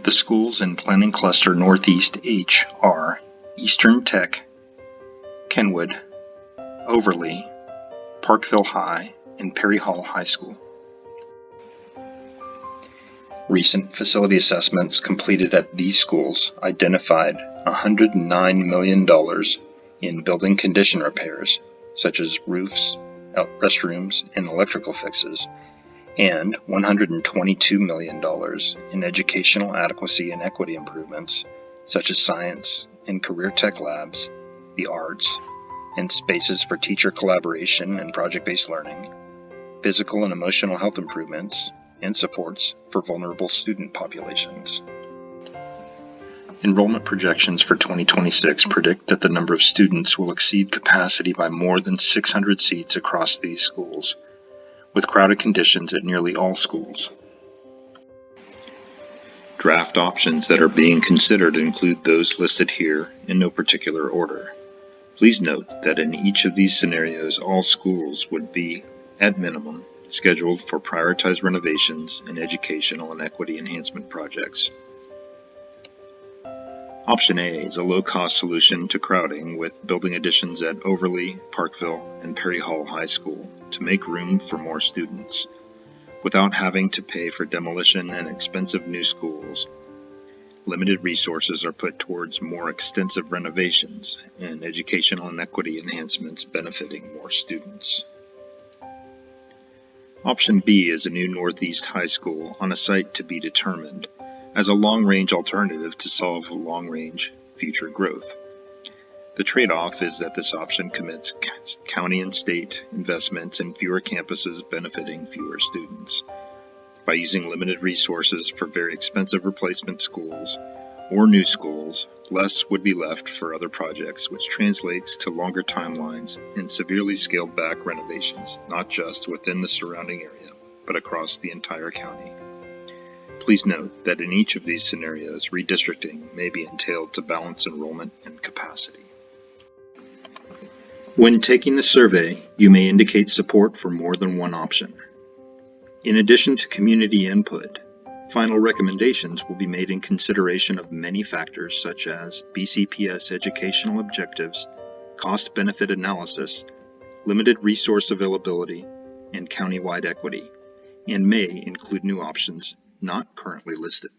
The schools in Planning Cluster Northeast H are Eastern Tech, Kenwood, Overly, Parkville High, and Perry Hall High School. Recent facility assessments completed at these schools identified $109 million in building condition repairs, such as roofs, restrooms, and electrical fixes, and $122 million in educational adequacy and equity improvements, such as science and career tech labs, the arts, and spaces for teacher collaboration and project-based learning, physical and emotional health improvements, and supports for vulnerable student populations. Enrollment projections for 2026 predict that the number of students will exceed capacity by more than 600 seats across these schools, with crowded conditions at nearly all schools. Draft options that are being considered include those listed here in no particular order. Please note that in each of these scenarios, all schools would be, at minimum, scheduled for prioritized renovations and educational and equity enhancement projects. Option A is a low-cost solution to crowding with building additions at Overly, Parkville, and Perry Hall High School to make room for more students, without having to pay for demolition and expensive new schools. Limited resources are put towards more extensive renovations and educational and equity enhancements benefiting more students. Option B is a new Northeast High School on a site to be determined as a long-range alternative to solve long-range future growth. The trade-off is that this option commits county and state investments in fewer campuses benefiting fewer students. By using limited resources for very expensive replacement schools or new schools, less would be left for other projects, which translates to longer timelines and severely scaled back renovations, not just within the surrounding area, but across the entire county. Please note that in each of these scenarios, redistricting may be entailed to balance enrollment and capacity. When taking the survey, you may indicate support for more than one option. In addition to community input, final recommendations will be made in consideration of many factors such as BCPS educational objectives, cost-benefit analysis, limited resource availability, and countywide equity, and may include new options not currently listed.